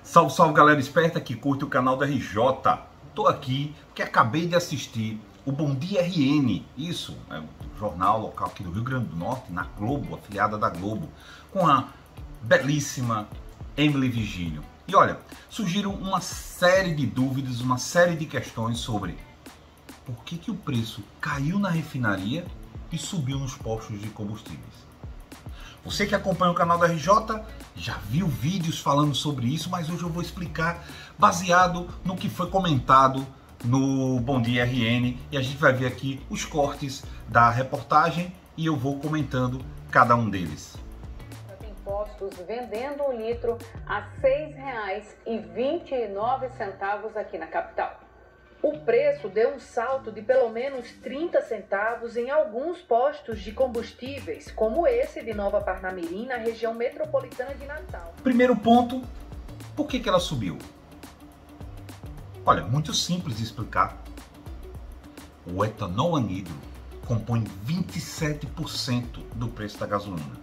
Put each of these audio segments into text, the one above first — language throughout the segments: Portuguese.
Salve, salve galera esperta que curte o canal da RJ. Tô aqui porque acabei de assistir o Bom Dia RN, isso, é um jornal local aqui do Rio Grande do Norte, na Globo, afiliada da Globo, com a belíssima Emily Virgínio. E olha, surgiram uma série de dúvidas, uma série de questões sobre por que o preço caiu na refinaria e subiu nos postos de combustíveis. Você que acompanha o canal da RJ já viu vídeos falando sobre isso, mas hoje eu vou explicar baseado no que foi comentado no Bom Dia RN e a gente vai ver aqui os cortes da reportagem e eu vou comentando cada um deles. Tem postos vendendo um litro a R$ 6,29 aqui na capital. O preço deu um salto de pelo menos 30 centavos em alguns postos de combustíveis, como esse de Nova Parnamirim, na região metropolitana de Natal. Primeiro ponto, por que ela subiu? Olha, muito simples de explicar. O etanol anidro compõe 27% do preço da gasolina.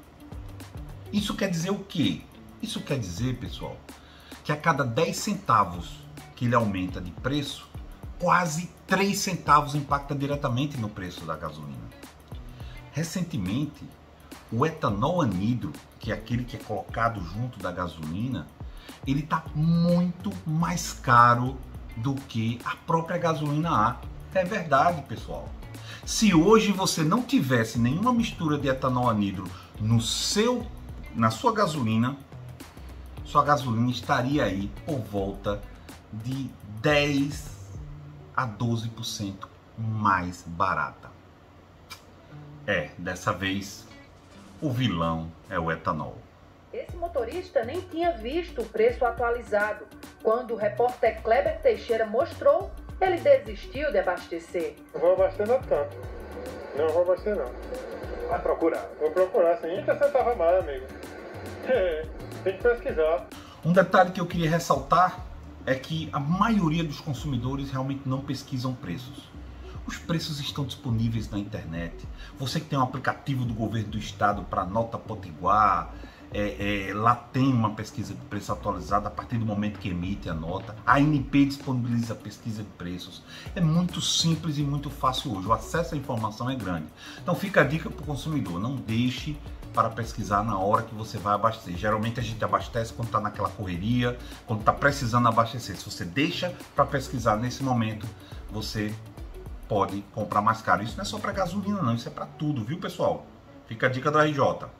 Isso quer dizer o quê? Isso quer dizer, pessoal, que a cada 10 centavos que ele aumenta de preço, quase 3 centavos impacta diretamente no preço da gasolina. Recentemente, o etanol anidro, que é aquele que é colocado junto da gasolina, ele está muito mais caro do que a própria gasolina A. É verdade, pessoal. Se hoje você não tivesse nenhuma mistura de etanol anidro na sua gasolina, sua gasolina estaria aí por volta de 10 a 12% mais barata. Dessa vez o vilão é o etanol. Esse motorista nem tinha visto o preço atualizado. Quando o repórter Kleber Teixeira mostrou, ele desistiu de abastecer. Não vou abastecer não tanto. Não vou abastecer não. Vai procurar? Vou procurar, sim. 30 centavos a mais, amigo. Tem que pesquisar. Um detalhe que eu queria ressaltar é que a maioria dos consumidores realmente não pesquisam preços. Os preços estão disponíveis na internet. Você que tem um aplicativo do governo do estado para Nota Potiguar, lá tem uma pesquisa de preço atualizada a partir do momento que emite a nota. A ANP disponibiliza a pesquisa de preços. É muito simples e muito fácil hoje. O acesso à informação é grande. Então fica a dica para o consumidor, não deixe para pesquisar na hora que você vai abastecer. Geralmente a gente abastece quando está naquela correria, quando está precisando abastecer. Se você deixa para pesquisar nesse momento, você pode comprar mais caro. Isso não é só para gasolina não, isso é para tudo, viu pessoal? Fica a dica do RJ. O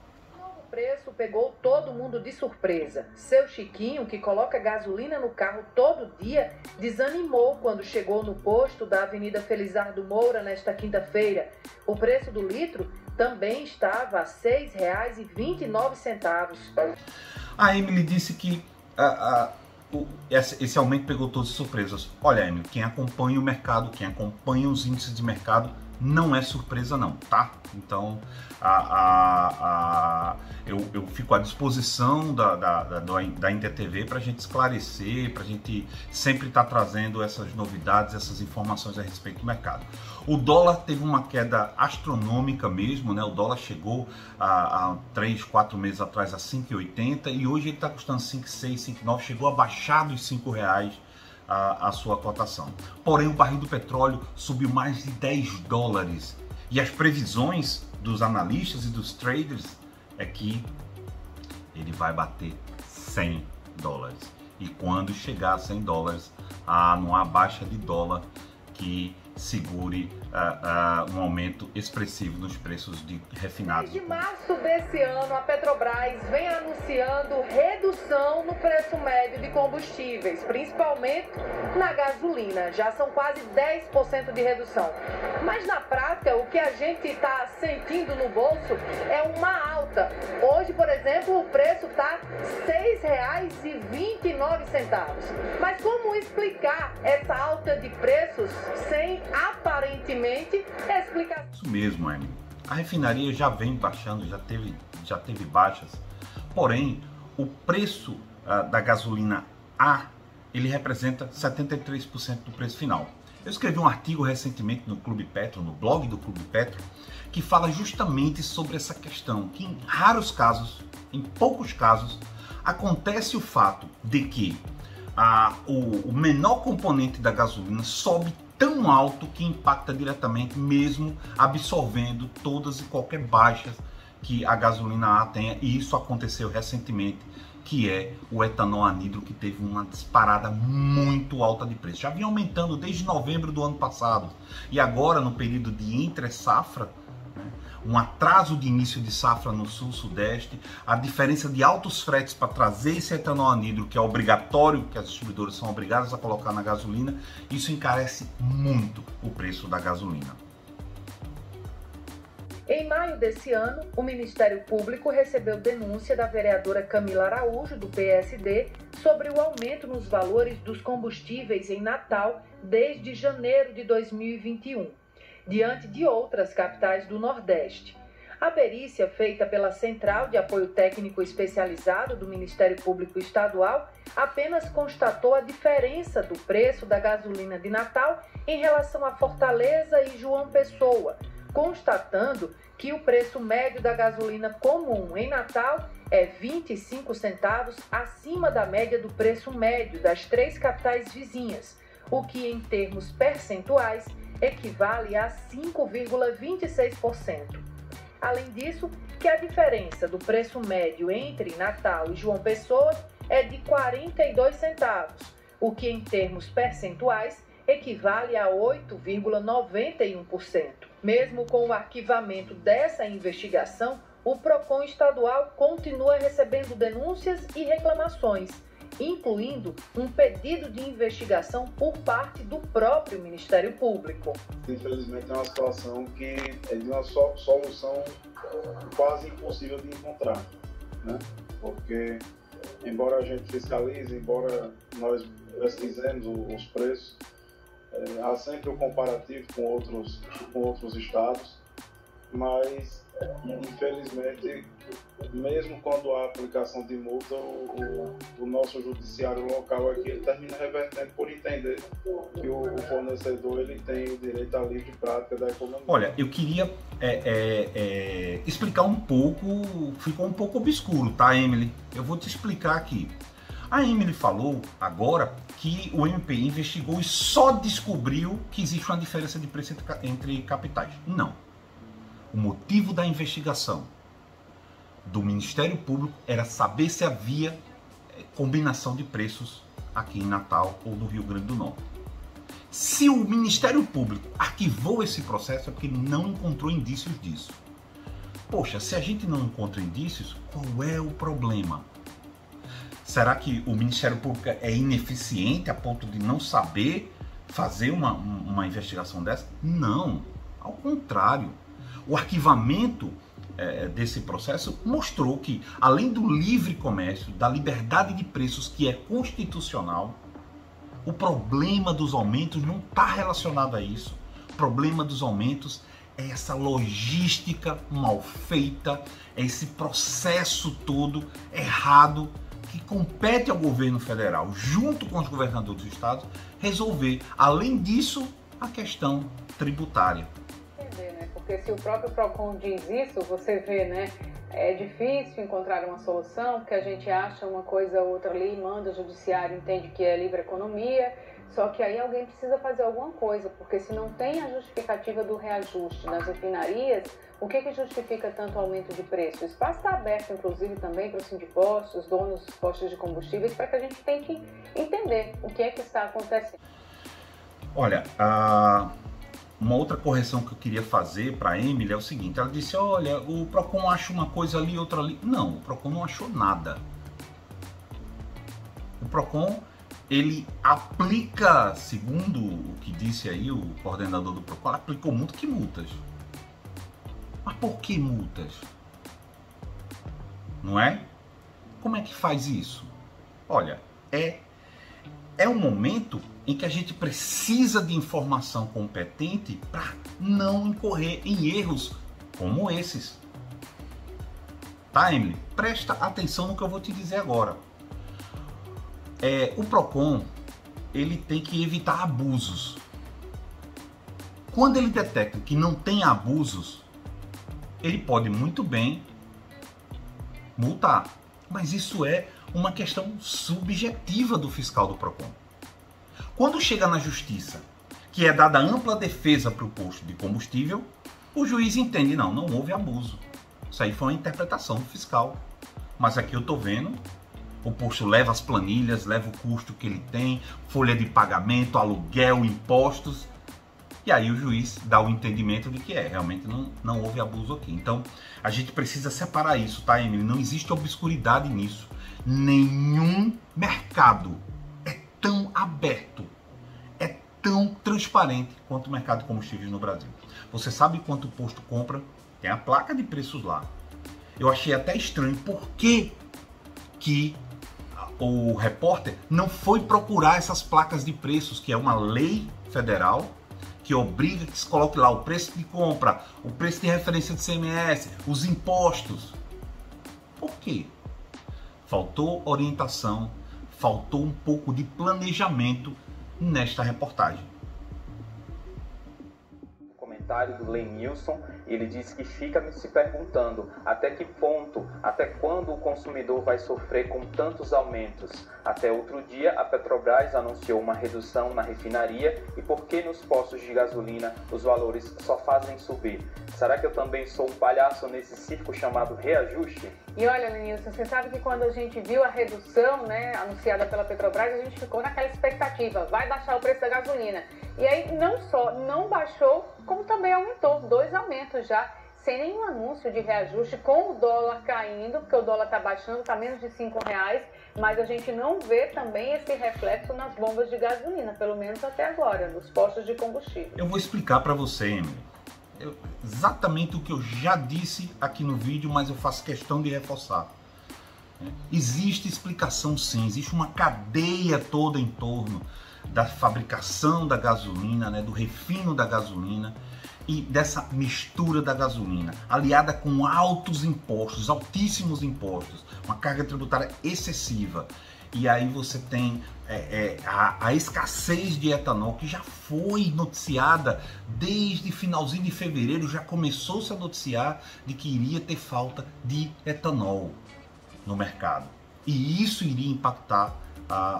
preço pegou todo mundo de surpresa. Seu Chiquinho, que coloca gasolina no carro todo dia, desanimou quando chegou no posto da Avenida Felizardo Moura nesta quinta-feira. O preço do litro também estava a R$ 6,29. A Emily disse que esse aumento pegou todas as surpresas. Olha, Emily, quem acompanha o mercado, quem acompanha os índices de mercado, não é surpresa não, tá? Então, eu fico à disposição da Inter TV para a gente esclarecer, para a gente sempre estar trazendo essas novidades, essas informações a respeito do mercado. O dólar teve uma queda astronômica mesmo, né? O dólar chegou há 3, 4 meses atrás a 5,80 e hoje ele está custando 5,6, 5,9, chegou a baixar dos R$5 a sua cotação. Porém, o barril do petróleo subiu mais de $10 e as previsões dos analistas e dos traders é que ele vai bater $100. E quando chegar a $100, não há baixa de dólar que segure um aumento expressivo nos preços de refinados. Desde março desse ano, a Petrobras vem anunciando redução no preço médio de combustíveis, principalmente na gasolina. Já são quase 10% de redução. Mas na prática, o que a gente está sentindo no bolso é uma alta. Hoje, por exemplo, o preço está R$ 6,29. Mas como explicar essa alta de preços sem aparentemente explicar? Isso mesmo, Emily. A refinaria já vem baixando, já teve baixas. Porém, o preço da gasolina A, ele representa 73% do preço final. Eu escrevi um artigo recentemente no Clube Petro, no blog do Clube Petro, que fala justamente sobre essa questão, que em raros casos, em poucos casos, Acontece o fato de que o menor componente da gasolina sobe tão alto que impacta diretamente, mesmo absorvendo todas e qualquer baixas que a gasolina A tenha, e isso aconteceu recentemente, que é o etanol anidro, que teve uma disparada muito alta de preço. Já vinha aumentando desde novembro do ano passado, e agora no período de entre-safra, um atraso de início de safra no sul-sudeste, a diferença de altos fretes para trazer esse etanol anidro, que é obrigatório, que as distribuidoras são obrigadas a colocar na gasolina, isso encarece muito o preço da gasolina. Em maio desse ano, o Ministério Público recebeu denúncia da vereadora Camila Araújo, do PSD, sobre o aumento nos valores dos combustíveis em Natal desde janeiro de 2021, diante de outras capitais do Nordeste. A perícia feita pela Central de Apoio Técnico Especializado do Ministério Público Estadual apenas constatou a diferença do preço da gasolina de Natal em relação a Fortaleza e João Pessoa, constatando que o preço médio da gasolina comum em Natal é 25 centavos acima da média do preço médio das 3 capitais vizinhas, o que em termos percentuais equivale a 5,26%. Além disso, que a diferença do preço médio entre Natal e João Pessoa é de 42 centavos, o que em termos percentuais equivale a 8,91%. Mesmo com o arquivamento dessa investigação, o PROCON estadual continua recebendo denúncias e reclamações, incluindo um pedido de investigação por parte do próprio Ministério Público. Infelizmente é uma situação que é de uma solução quase impossível de encontrar, né? Porque, embora a gente fiscalize, embora nós pesquisemos os preços, há sempre o comparativo com outros estados, mas infelizmente, mesmo quando há aplicação de multa, o nosso judiciário local aqui ele termina revertendo por entender que o fornecedor ele tem o direito à livre prática da economia. Olha, eu queria explicar um pouco, ficou um pouco obscuro, tá, Emily? Eu vou te explicar aqui. A Emily falou agora que o MP investigou e só descobriu que existe uma diferença de preço entre capitais. Não. O motivo da investigação do Ministério Público era saber se havia combinação de preços aqui em Natal ou no Rio Grande do Norte. Se o Ministério Público arquivou esse processo é porque não encontrou indícios disso. Poxa, se a gente não encontra indícios, qual é o problema? Será que o Ministério Público é ineficiente a ponto de não saber fazer uma investigação dessa? Não, ao contrário. O arquivamento desse processo mostrou que, além do livre comércio, da liberdade de preços que é constitucional, o problema dos aumentos não está relacionado a isso. O problema dos aumentos é essa logística mal feita, é esse processo todo errado que compete ao governo federal, junto com os governadores dos estados, resolver, além disso, a questão tributária. Porque se o próprio PROCON diz isso, você vê, né? É difícil encontrar uma solução, porque a gente acha uma coisa ou outra ali, manda o judiciário, entende que é livre economia, só que aí alguém precisa fazer alguma coisa, porque se não tem a justificativa do reajuste nas refinarias, o que justifica tanto aumento de preço? O espaço está aberto, inclusive, também para os sindipostos, donos dos postos de combustíveis, para que a gente tente entender o que é que está acontecendo. Olha, uma outra correção que eu queria fazer para a Emily é o seguinte, ela disse, olha, o PROCON acha uma coisa ali, outra ali. Não, o PROCON não achou nada. O PROCON, ele aplica, segundo o que disse aí o coordenador do PROCON, aplicou multas. Mas por que multas? Não é? Como é que faz isso? Olha, é um momento em que a gente precisa de informação competente para não incorrer em erros como esses. Tá, Emily? Presta atenção no que eu vou te dizer agora. O PROCON, ele tem que evitar abusos. Quando ele detecta que não tem abusos, ele pode muito bem multar. Mas isso é uma questão subjetiva do fiscal do PROCON. Quando chega na justiça, que é dada ampla defesa para o posto de combustível, o juiz entende, não houve abuso. Isso aí foi uma interpretação do fiscal. Mas aqui eu estou vendo, o posto leva as planilhas, leva o custo que ele tem, folha de pagamento, aluguel, impostos. E aí o juiz dá o entendimento de que realmente não houve abuso aqui. Então, a gente precisa separar isso, tá, Emily? Não existe obscuridade nisso. Nenhum mercado é tão aberto, é tão transparente quanto o mercado de combustíveis no Brasil. Você sabe quanto o posto compra? Tem a placa de preços lá. Eu achei até estranho por que o repórter não foi procurar essas placas de preços, que é uma lei federal que obriga que se coloque lá o preço de compra, o preço de referência de ICMS, os impostos. Por quê? Faltou orientação, faltou um pouco de planejamento nesta reportagem. Comentário do Lenilson, ele disse que fica se perguntando até que ponto, até quando o consumidor vai sofrer com tantos aumentos. Até outro dia, a Petrobras anunciou uma redução na refinaria e por que nos postos de gasolina os valores só fazem subir? Será que eu também sou um palhaço nesse circo chamado reajuste? E olha, Lenilson, você sabe que quando a gente viu a redução, né, anunciada pela Petrobras, a gente ficou naquela expectativa, vai baixar o preço da gasolina. E aí não só não baixou, como também aumentou, 2 aumentos já, sem nenhum anúncio de reajuste, com o dólar caindo, porque o dólar está baixando, está menos de R$5, mas a gente não vê também esse reflexo nas bombas de gasolina, pelo menos até agora, nos postos de combustível. Eu vou explicar para você, Emily, exatamente o que eu já disse aqui no vídeo, mas eu faço questão de reforçar. Existe explicação sim, existe uma cadeia toda em torno da fabricação da gasolina, né, do refino da gasolina e dessa mistura da gasolina, aliada com altos impostos, altíssimos impostos, uma carga tributária excessiva. E aí você tem a escassez de etanol, que já foi noticiada desde finalzinho de fevereiro, já começou-se a noticiar de que iria ter falta de etanol no mercado. E isso iria impactar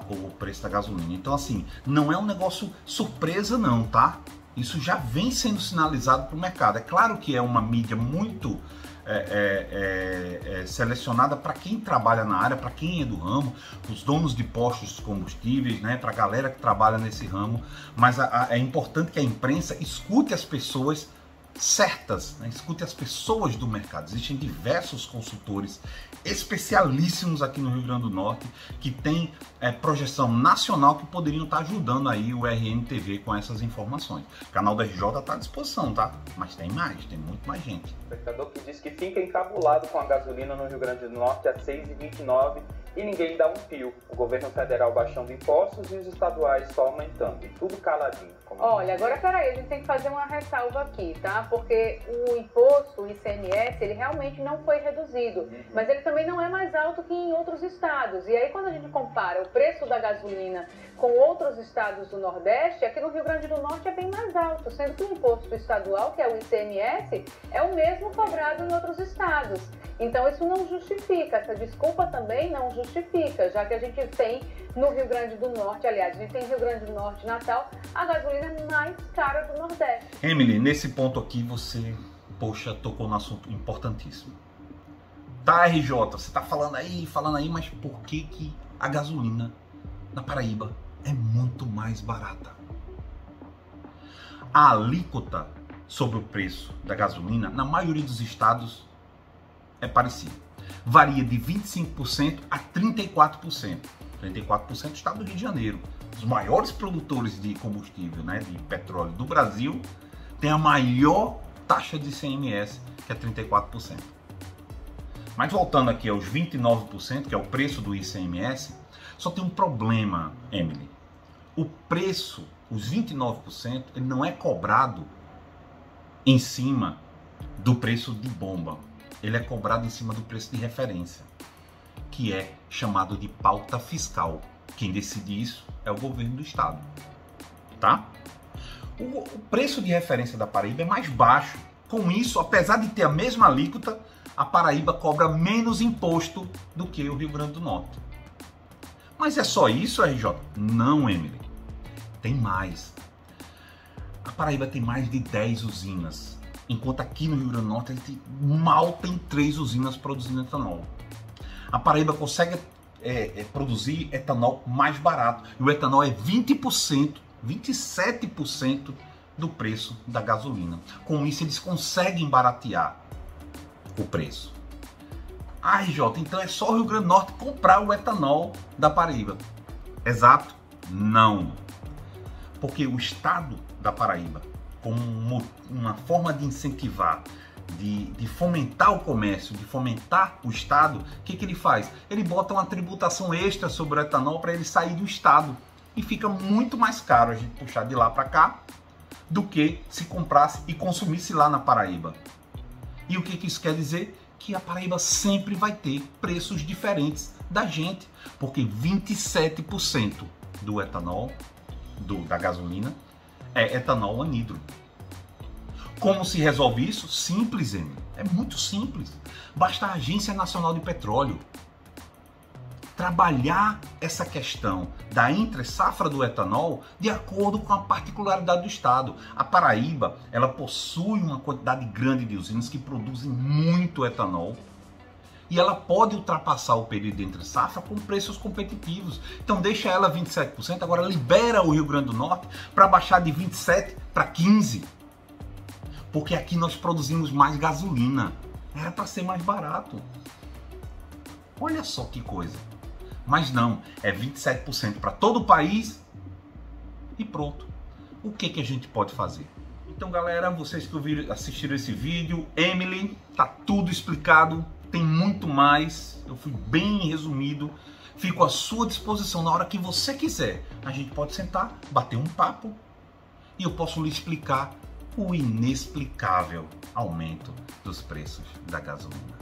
o preço da gasolina. Então, assim, não é um negócio surpresa não, tá? Isso já vem sendo sinalizado para o mercado. É claro que é uma mídia muito selecionada para quem trabalha na área, para quem é do ramo, os donos de postos de combustíveis, né, para a galera que trabalha nesse ramo, mas é importante que a imprensa escute as pessoas certas, né? Escute as pessoas do mercado. Existem diversos consultores especialíssimos aqui no Rio Grande do Norte que tem projeção nacional que poderiam estar ajudando aí o RNTV com essas informações. O canal da RJ está à disposição, tá? Mas tem mais, tem muito mais gente. O espectador que diz que fica encabulado com a gasolina no Rio Grande do Norte a R$ 6,29 e ninguém dá um fio. O governo federal baixando impostos e os estaduais só aumentando. E tudo caladinho. Olha, agora peraí, a gente tem que fazer uma ressalva aqui, tá? Porque o imposto, o ICMS, ele realmente não foi reduzido, mas ele também não é mais alto que em outros estados. E aí quando a gente compara o preço da gasolina com outros estados do Nordeste, aqui no Rio Grande do Norte é bem mais alto, sendo que o imposto estadual, que é o ICMS, é o mesmo cobrado em outros estados. Então isso não justifica, essa desculpa também não justifica, já que a gente tem no Rio Grande do Norte, aliás, a gente tem Rio Grande do Norte, Natal, a gasolina mais cara do Nordeste. Emily, nesse ponto aqui você, poxa, tocou num assunto importantíssimo. Tá, RJ, você tá falando aí, mas por que a gasolina na Paraíba é muito mais barata? A alíquota sobre o preço da gasolina, na maioria dos estados, é parecida. Varia de 25% a 34%. 34% do estado do Rio de Janeiro. Os maiores produtores de combustível, né, de petróleo do Brasil, tem a maior taxa de ICMS, que é 34%. Mas voltando aqui aos 29%, que é o preço do ICMS, só tem um problema, Emily. O preço, os 29%, ele não é cobrado em cima do preço de bomba. Ele é cobrado em cima do preço de referência, que é chamado de pauta fiscal. Quem decide isso é o governo do estado, tá? O preço de referência da Paraíba é mais baixo. Com isso, apesar de ter a mesma alíquota, a Paraíba cobra menos imposto do que o Rio Grande do Norte. Mas é só isso, RJ? Não, Emily. Tem mais. A Paraíba tem mais de 10 usinas, enquanto aqui no Rio Grande do Norte ele mal tem 3 usinas produzindo etanol. A Paraíba consegue produzir etanol mais barato. E o etanol é 20%, 27% do preço da gasolina. Com isso eles conseguem baratear o preço. Ah, RJ, então é só o Rio Grande do Norte comprar o etanol da Paraíba. Exato? Não. Porque o estado da Paraíba, como uma forma de incentivar, de fomentar o comércio, de fomentar o estado, o que ele faz? Ele bota uma tributação extra sobre o etanol para ele sair do estado. E fica muito mais caro a gente puxar de lá para cá do que se comprasse e consumisse lá na Paraíba. E o que isso quer dizer? Que a Paraíba sempre vai ter preços diferentes da gente, porque 27% do etanol, da gasolina, é etanol anidro. Como se resolve isso? Simples, Emily. É muito simples. Basta a Agência Nacional de Petróleo trabalhar essa questão da entre-safra do etanol de acordo com a particularidade do estado. A Paraíba, ela possui uma quantidade grande de usinas que produzem muito etanol e ela pode ultrapassar o período de entre-safra com preços competitivos. Então deixa ela 27%, agora libera o Rio Grande do Norte para baixar de 27% para 15%. Porque aqui nós produzimos mais gasolina. Era para ser mais barato. Olha só que coisa. Mas não, é 27% para todo o país e pronto. O que a gente pode fazer? Então, galera, vocês que assistiram esse vídeo, Emily, tá tudo explicado, tem muito mais. Eu fui bem resumido. Fico à sua disposição na hora que você quiser. A gente pode sentar, bater um papo e eu posso lhe explicar o inexplicável aumento dos preços da gasolina.